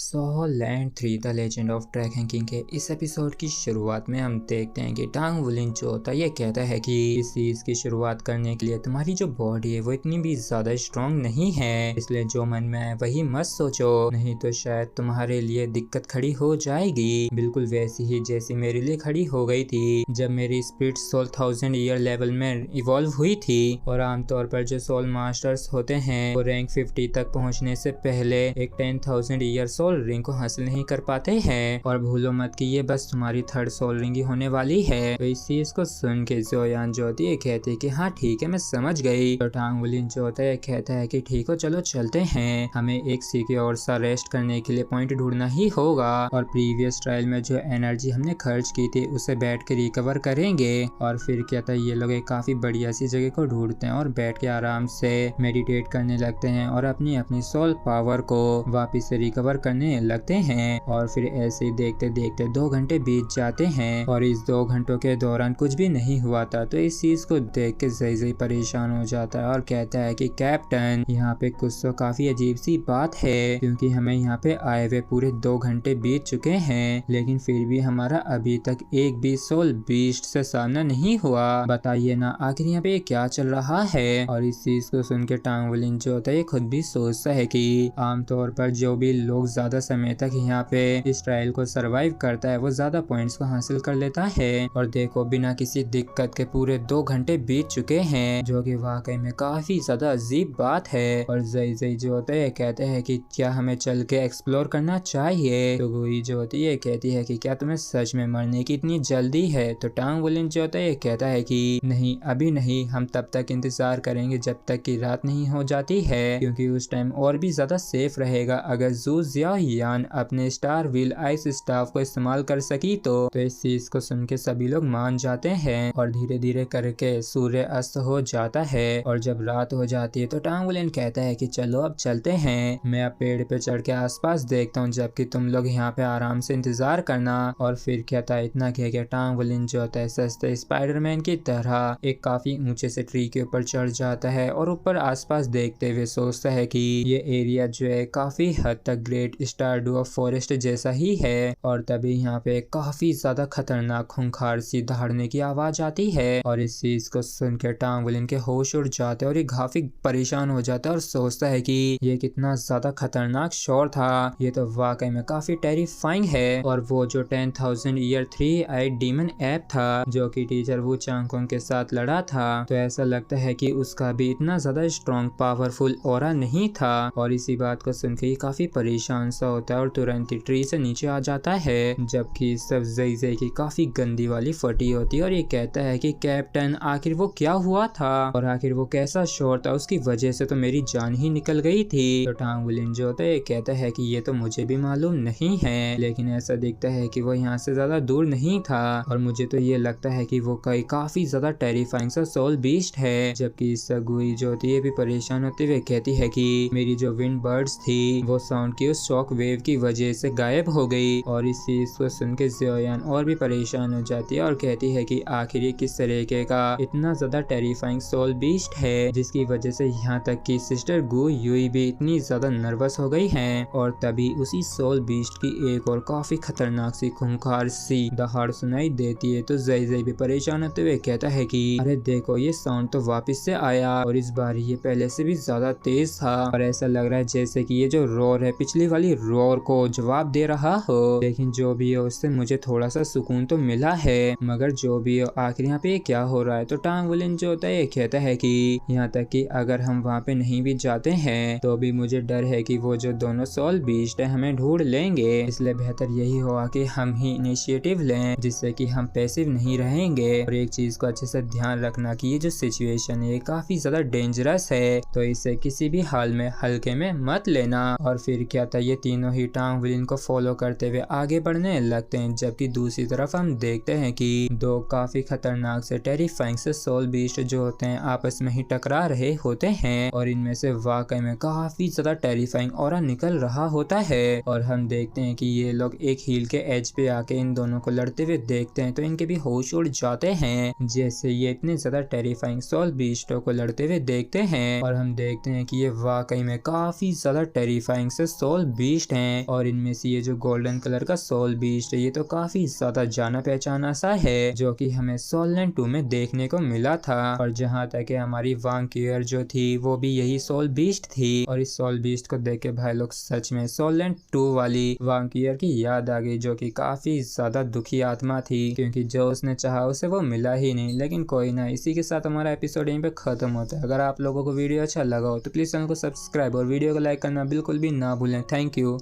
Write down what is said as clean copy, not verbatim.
Land 3 the legend of dragon king के इस episode की शुरुआत में हम देखते हैं कि टांग वुलिन जो होता है ये कहता है कि इस चीज की शुरुआत करने के लिए तुम्हारी जो बॉडी है वो इतनी भी ज्यादा स्ट्रांग नहीं है, इसलिए जो मन में आए वही मत सोचो, नहीं तो शायद तुम्हारे लिए दिक्कत खड़ी हो जाएगी। बिल्कुल वैसी ही जैसी मेरे लिए खड़ी हो गई थी जब मेरी स्पीड 16,000 ईयर लेवल में इवॉल्व हुई थी। और आमतौर पर जो सोल मास्टर्स होते हैं वो रैंक 50 तक पहुंचने से पहले एक 10,000 ईयर सोल रिंग को हासिल नहीं कर पाते हैं। और भूलो मत कि ये बस तुम्हारी थर्ड सोल रिंग ही होने वाली है। तो इस चीज को सुन के जोयान जो होती है कहती है कि हाँ ठीक है मैं समझ गई। तो टांग वुलिन जो होता है कहता है कि ठीक हो चलो चलते हैं, हमें एक सिक्योर सा रेस्ट करने के लिए पॉइंट ढूंढना ही होगा और प्रीवियस ट्रायल में जो एनर्जी हमने खर्च की थी उसे बैठ के रिकवर करेंगे। और फिर क्या था ये लोग एक काफी बढ़िया सी जगह को ढूंढते हैं और बैठ के आराम से मेडिटेट करने लगते हैं और अपनी अपनी सोल पावर को वापिस से रिकवर करने लगते हैं। और फिर ऐसे ही देखते देखते 2 घंटे बीत जाते हैं और इस 2 घंटों के दौरान कुछ भी नहीं हुआ था। तो इस चीज को देख के जय परेशान हो जाता है और कहता है कि कैप्टन यहाँ पे कुछ तो काफी अजीब सी बात है, क्योंकि हमें यहाँ पे आए हुए पूरे 2 घंटे बीत चुके हैं लेकिन फिर भी हमारा अभी तक एक भी सोल बीस्ट से सामना नहीं हुआ। बताइए ना आखिर यहाँ पे क्या चल रहा है। और इस चीज को सुन के टांग वुलिन जो होता है खुद भी सोचता है कि आमतौर पर जो भी लोग ज्यादा समय तक यहाँ पे इस ट्रायल को सरवाइव करता है वो ज्यादा पॉइंट्स को हासिल कर लेता है। और देखो बिना किसी दिक्कत के पूरे 2 घंटे बीत चुके हैं, जो कि वाकई में काफी ज्यादा अजीब बात है। और जय जो होता है कहते हैं कि क्या हमें चल के एक्सप्लोर करना चाहिए। तो गोई जो होती है कहती है कि क्या तुम्हें सच में मरने की इतनी जल्दी है। तो टांग वुलिन जो होता है कहता है कि नहीं अभी नहीं, हम तब तक इंतजार करेंगे जब तक कि रात नहीं हो जाती है, क्योंकि उस टाइम और भी ज्यादा सेफ रहेगा अगर जू यान अपने स्टार व्हील आइस स्टाफ को इस्तेमाल कर सकी। तो इस चीज को सुन के सभी लोग मान जाते हैं और धीरे धीरे करके सूर्य अस्त हो जाता है। और जब रात हो जाती है तो टांग वुलिन कहता है कि चलो अब चलते हैं, मैं अब पेड़ पे चढ़ के आसपास देखता हूँ जबकि तुम लोग यहाँ पे आराम से इंतजार करना। और फिर क्या था इतना कह के टांग वुलिन जो होता है सस्ते स्पाइडरमैन की तरह एक काफी ऊंचे से ट्री के ऊपर चढ़ जाता है और ऊपर आसपास देखते हुए सोचता है कि ये एरिया जो है काफी हद तक ग्रेट स्टार डूअफ फॉरेस्ट जैसा ही है। और तभी यहाँ पे काफी ज्यादा खतरनाक खूंखार सी दहाड़ने की आवाज आती है और इस चीज को सुन के टांग वुलिन के होश उड़ जाते हैं और ये काफी परेशान हो जाता है और सोचता है कि ये कितना ज्यादा खतरनाक शोर था, ये तो वाकई में काफी टेरिफाइंग है। और वो जो 10,000 ईयर 3 आइड डीमन ऐप था जो कि टीचर वू चांगकोंग के साथ लड़ा था, तो ऐसा लगता है कि उसका भी इतना ज्यादा स्ट्रॉन्ग पावरफुल ऑरा नहीं था। और इसी बात को सुन के काफी परेशान सा होता है और तुरंत ही ट्री से नीचे आ जाता है, जबकि सब जय की काफी गंदी वाली फटी होती है और ये कहता है कि कैप्टन आखिर वो क्या हुआ था और आखिर वो कैसा शोर था, उसकी वजह से तो मेरी जान ही निकल गई थी। तो टांग वुलिन जो होता है कहता है कि ये तो मुझे भी मालूम नहीं है, लेकिन ऐसा दिखता है कि वो यहाँ से ज्यादा दूर नहीं था और मुझे तो ये लगता है कि वो काफी ज्यादा टेरिफाइंग सा सोल बीस्ट है। जबकि सगुई जो होती है भी परेशान होते हुए कहती है कि मेरी जो विंड बर्ड्स थी वो साउंड की उस शॉक वेव की वजह से गायब हो गई। और इस चीज को सुन के जोयान और भी परेशान हो जाती है और कहती है कि आखिर ये किस तरीके का इतना ज्यादा टेरिफाइंग सोल बीस्ट है जिसकी वजह से यहाँ तक कि सिस्टर गु युई भी इतनी ज्यादा नर्वस हो गई हैं। और तभी उसी सोल बीस्ट की एक और काफी खतरनाक सी खूंखार सी दहाड़ सुनाई देती है। तो जय भी परेशान होते हुए कहता है कि अरे देखो ये साउंड तो वापस से आया और इस बार ये पहले से भी ज्यादा तेज था और ऐसा लग रहा है जैसे कि ये जो रोर है पिछली वाली रोर को जवाब दे रहा हो। लेकिन जो भी हो उससे मुझे थोड़ा सा सुकून तो मिला है, मगर जो भी हो आखिर यहाँ पे क्या हो रहा है। तो टांग वुलिन जो होता है कहता है कि यहाँ तक कि अगर हम वहाँ पे नहीं भी जाते हैं तो भी मुझे डर है कि वो जो दोनों सोल बीस्ट है हमें ढूंढ लेंगे, इसलिए बेहतर यही होगा कि हम ही इनिशिएटिव लें जिससे कि हम पैसिव नहीं रहेंगे। और एक चीज को अच्छे से ध्यान रखना कि ये जो सिचुएशन है काफी ज्यादा डेंजरस है, तो इसे किसी भी हाल में हल्के में मत लेना। और फिर क्या था ये तीनों ही टांग वुलिन को फॉलो करते हुए आगे बढ़ने लगते हैं, जबकि दूसरी तरफ हम देखते हैं कि 2 काफी खतरनाक से टेरिफाइंग से सोल बीस्ट जो होते हैं आपस में ही टकरा रहे होते हैं और इनमें से वाकई में काफी ज्यादा टेरिफाइंग ऑरा निकल रहा होता है। और हम देखते हैं कि ये लोग एक हील के एज पे आके इन दोनों को लड़ते हुए देखते हैं तो इनके भी होश उड़ जाते हैं जैसे ये इतने ज्यादा टेरिफाइंग सोल बीस्टों को लड़ते हुए देखते हैं। और हम देखते हैं कि ये वाकई में काफी ज्यादा टेरिफाइंग से सोल बीस्ट बीस्ट हैं और इनमें से ये जो गोल्डन कलर का सोल बीस्ट है ये तो काफी ज्यादा जाना पहचाना सा है जो कि हमें सोल लैंड 2 में देखने को मिला था। और जहाँ तक है हमारी वांकियर जो थी वो भी यही सोल बीस्ट थी और इस सोल बीस्ट को देख के भाई लोग सच में सोल लैंड 2 वाली वांकियर की याद आ गई जो कि काफी ज्यादा दुखी आत्मा थी क्योंकि जो उसने चाहा उसे वो मिला ही नहीं। लेकिन कोई ना, इसी के साथ हमारा एपिसोड यहीं पे खत्म होता है। अगर आप लोगों को वीडियो अच्छा लगा हो तो प्लीज चैनल को सब्सक्राइब और वीडियो को लाइक करना बिल्कुल भी ना भूलें। Thank you.